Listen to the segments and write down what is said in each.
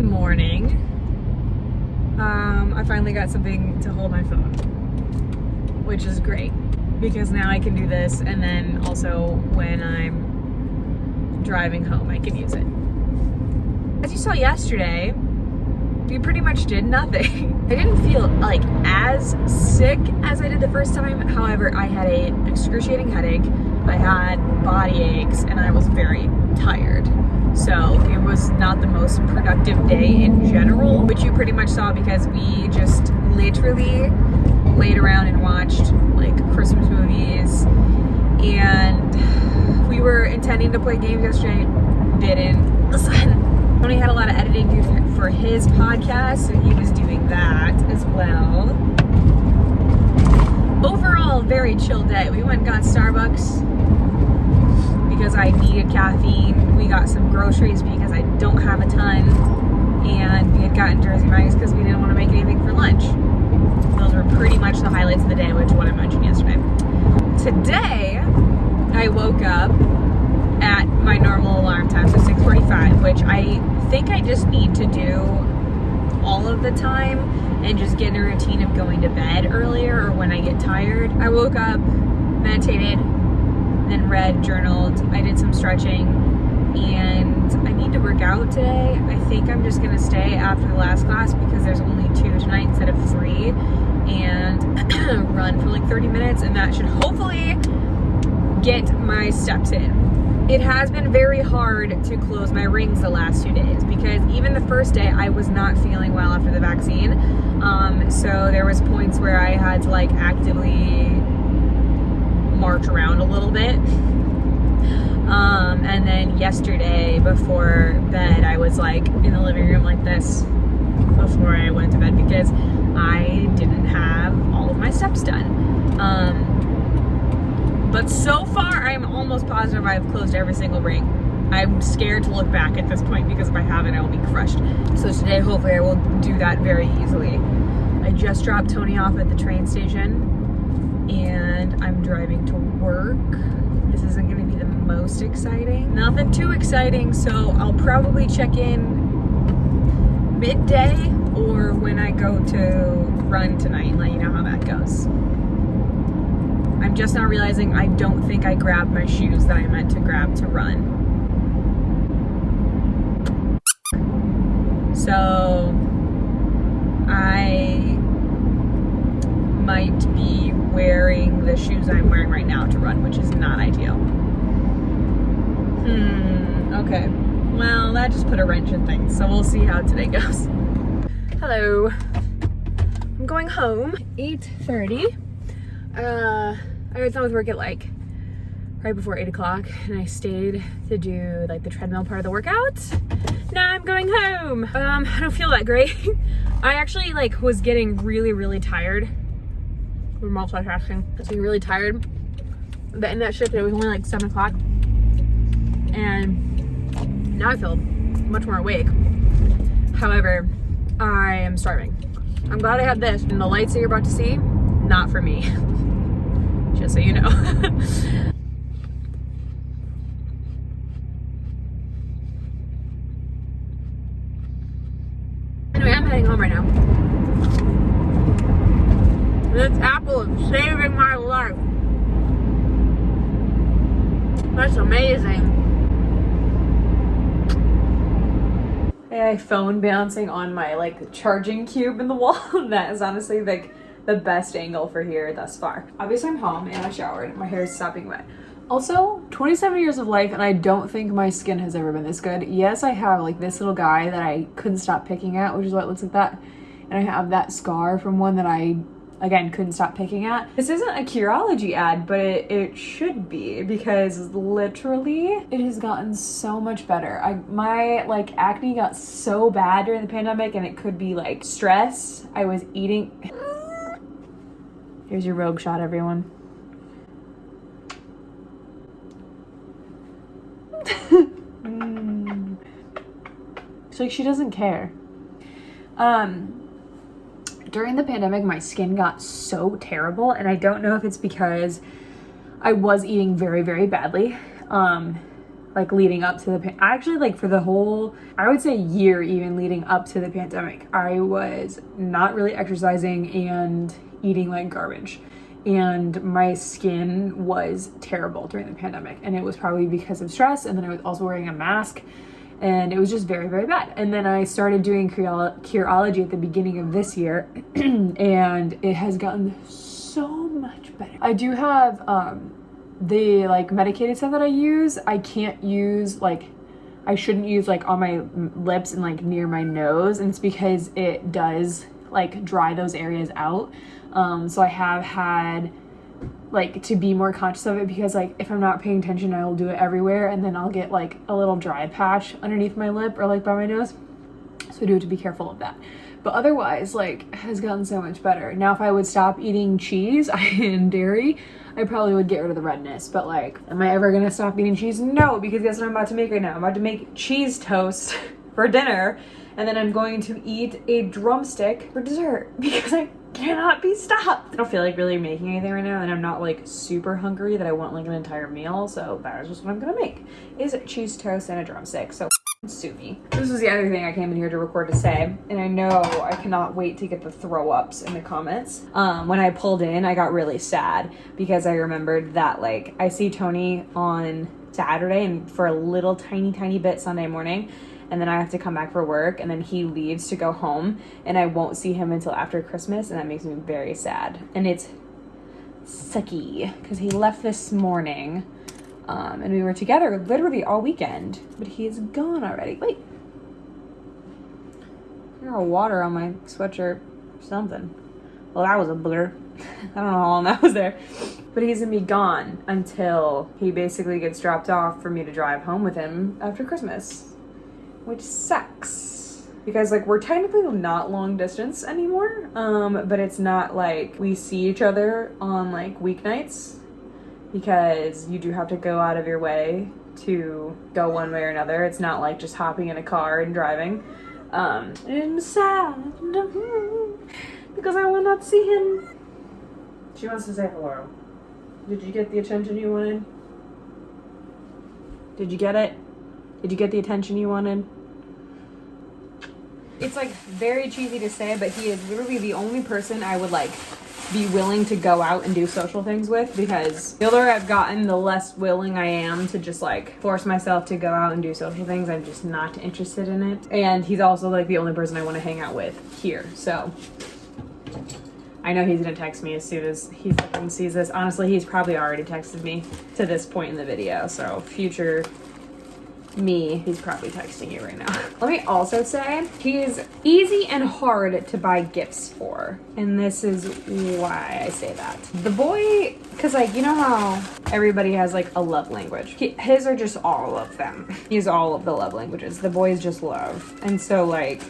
Good morning. I finally got something to hold my phone, which is great because now I can do this, and then also when I'm driving home I can use it. As you saw yesterday, we pretty much did nothing. I didn't feel like as sick as I did the first time. However, I had an excruciating headache, I had body aches, and I was very tired. So it was not the most productive day in general, which you pretty much saw because we just literally laid around and watched like Christmas movies, and we were intending to play games yesterday, didn't. Listen, Tony had a lot of editing to do for his podcast, so he was doing that as well. Overall, very chill day. We went and got Starbucks because I needed caffeine. We got some groceries because I don't have a ton, and we had gotten Jersey Mike's because we didn't want to make anything for lunch. Those were pretty much the highlights of the day, which is what I mentioned yesterday. Today, I woke up at my normal alarm time, so 6:45, which I think I just need to do all of the time and just get in a routine of going to bed earlier or when I get tired. I woke up, meditated, then read, journaled, I did some stretching, and I need to work out today. I think I'm just gonna stay after the last class because there's only 2 tonight instead of 3, and run for like 30 minutes, and that should hopefully get my steps in. It has been very hard to close my rings the last 2 days because even the first day I was not feeling well after the vaccine. So there was points where I had to like actively march around a little bit. And then yesterday before bed, I was like in the living room like this before I went to bed because I didn't have all of my steps done. But so far, I'm almost positive I've closed every single ring. I'm scared to look back at this point because if I haven't, I will be crushed. So today, hopefully, I will do that very easily. I just dropped Tony off at the train station, and I'm driving to work. This isn't going to be the most exciting. Nothing too exciting, so I'll probably check in midday or when I go to run tonight and let you know how that goes. I'm just now realizing I don't think I grabbed my shoes that I meant to grab to run. So I might be wearing the shoes I'm wearing right now to run, which is not ideal. Okay. Well, that just put a wrench in things, so we'll see how today goes. Hello. I'm going home, 8:30. I was done with work at like right before 8 o'clock, and I stayed to do like the treadmill part of the workout. Now I'm going home. I don't feel that great. I actually like was getting really tired. We're multitasking. I was getting really tired. The end of that shift, it was only like 7 o'clock, and now I feel much more awake. However, I am starving. I'm glad I have this, and the lights that you're about to see, not for me. Just so you know. Anyway, I'm heading home right now. This apple is saving my life. That's amazing. I have a phone bouncing on my like charging cube in the wall. That is honestly like the best angle for here thus far. Obviously I'm home and I showered. My hair is stopping wet. Also, 27 years of life and I don't think my skin has ever been this good. Yes, I have like this little guy that I couldn't stop picking at, which is why it looks like that. And I have that scar from one that I, again, couldn't stop picking at. This isn't a Curology ad, but it should be because literally it has gotten so much better. My like acne got so bad during the pandemic, and it could be like stress. I was eating. Here's your rogue shot, everyone. It's like she doesn't care. During the pandemic, my skin got so terrible, and I don't know if it's because I was eating very badly. like leading up to the actually like for the whole, I would say year even leading up to the pandemic, I was not really exercising and eating like garbage, and my skin was terrible during the pandemic, and it was probably because of stress, and then I was also wearing a mask, and it was just very, very bad. And then I started doing Curology at the beginning of this year and it has gotten so much better. I do have the like medicated stuff that I use. I can't use like, I shouldn't use like on my lips and like near my nose, and it's because it does like dry those areas out. So I have had like to be more conscious of it, because like if I'm not paying attention, I will do it everywhere, and then I'll get like a little dry patch underneath my lip or like by my nose. So I do have to be careful of that. But otherwise, like, it has gotten so much better. Now, if I would stop eating cheese and dairy, I probably would get rid of the redness. But like, am I ever gonna stop eating cheese? No, because guess what I'm about to make right now? I'm about to make cheese toast for dinner, and then I'm going to eat a drumstick for dessert because I cannot be stopped. I don't feel like really making anything right now, and I'm not like super hungry that I want like an entire meal, so that is just what I'm gonna make, is cheese toast and a drumstick. So sue me. This was the other thing I came in here to record to say, and I know I cannot wait to get the throw ups in the comments. When I pulled in, I got really sad because I remembered that like I see Tony on Saturday and for a little tiny bit Sunday morning, and then I have to come back for work, and then he leaves to go home, and I won't see him until after Christmas, and that makes me very sad. And it's sucky because he left this morning, and we were together literally all weekend, but he's gone already. Wait, I got water on my sweatshirt or something. Well, that was a blur. I don't know how long that was there. But he's gonna be gone until he basically gets dropped off for me to drive home with him after Christmas. Which sucks, because like we're technically not long distance anymore, but it's not like we see each other on like weeknights, because you do have to go out of your way to go one way or another. It's not like just hopping in a car and driving. I'm sad because I will not see him. She wants to say hello. Did you get the attention you wanted? Did you get it? Did you get the attention you wanted? It's like very cheesy to say, but he is literally the only person I would like be willing to go out and do social things with, because the older I've gotten, the less willing I am to just like force myself to go out and do social things. I'm just not interested in it. And he's also like the only person I want to hang out with here. So I know he's gonna text me as soon as he fucking sees this. Honestly, he's probably already texted me to this point in the video. So future me, he's probably texting you right now. Let me also say, he is easy and hard to buy gifts for. And this is why I say that. The boy, because like, you know how everybody has like a love language. His are just all of them. He's all of the love languages. The boy is just love. And so like,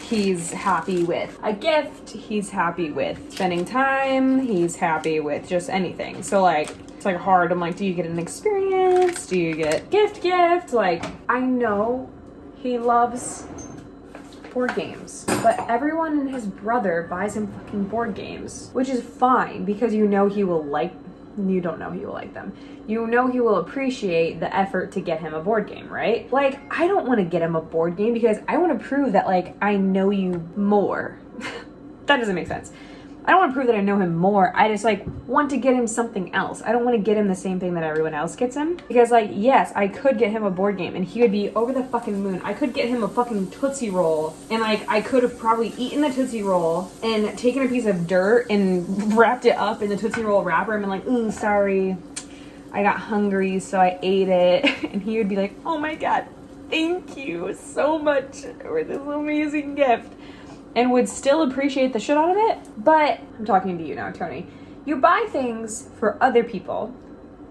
he's happy with a gift. He's happy with spending time. He's happy with just anything. So like, it's like hard. I'm like, do you get an experience? Do you get gift? Like, I know he loves board games, but everyone and his brother buys him fucking board games, which is fine because you know he will like, you don't know he will like them. You know he will appreciate the effort to get him a board game, right? Like, I don't want to get him a board game because I want to prove that like I know you more. That doesn't make sense. I don't want to prove that I know him more. I just like want to get him something else. I don't want to get him the same thing that everyone else gets him. Because like, yes, I could get him a board game and he would be over the fucking moon. I could get him a fucking Tootsie Roll, and like I could have probably eaten the Tootsie Roll and taken a piece of dirt and wrapped it up in the Tootsie Roll wrapper and been like, ooh, sorry, I got hungry so I ate it. And he would be like, oh my God, thank you so much for this amazing gift. And would still appreciate the shit out of it. But I'm talking to you now, Tony. You buy things for other people,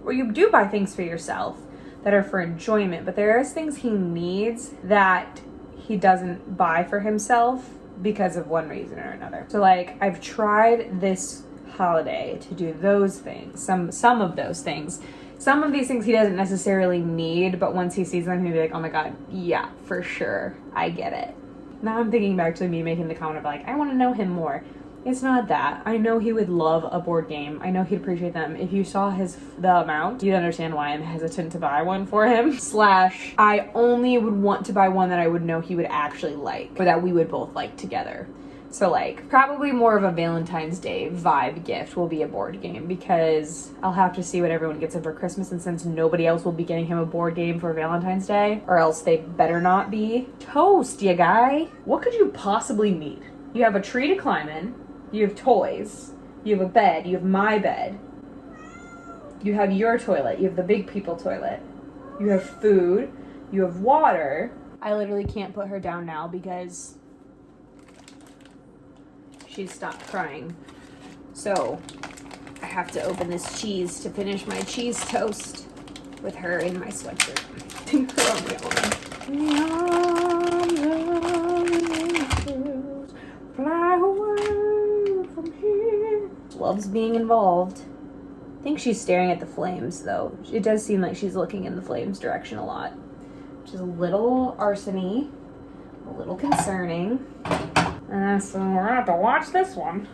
or you do buy things for yourself that are for enjoyment, but there are things he needs that he doesn't buy for himself because of one reason or another. So like, I've tried this holiday to do those things, some of those things. Some of these things he doesn't necessarily need, but once he sees them, he'll be like, oh my God, yeah, for sure, I get it. Now I'm thinking back to me making the comment of like, I want to know him more. It's not that. I know he would love a board game. I know he'd appreciate them. If you saw the amount, you'd understand why I'm hesitant to buy one for him. / I only would want to buy one that I would know he would actually like, or that we would both like together. So like, probably more of a Valentine's Day vibe gift will be a board game, because I'll have to see what everyone gets him for Christmas, and since nobody else will be getting him a board game for Valentine's Day, or else they better not be. Toast, you guy. What could you possibly need? You have a tree to climb in. You have toys, you have a bed, you have my bed, you have your toilet, you have the big people toilet, you have food, you have water. I literally can't put her down now because she's stopped crying. So I have to open this cheese to finish my cheese toast with her in my sweatshirt. Fly away from here. Loves being involved. I think she's staring at the flames though. It does seem like she's looking in the flames direction a lot, which is a little arsony, a little concerning. So we're gonna have to watch this one.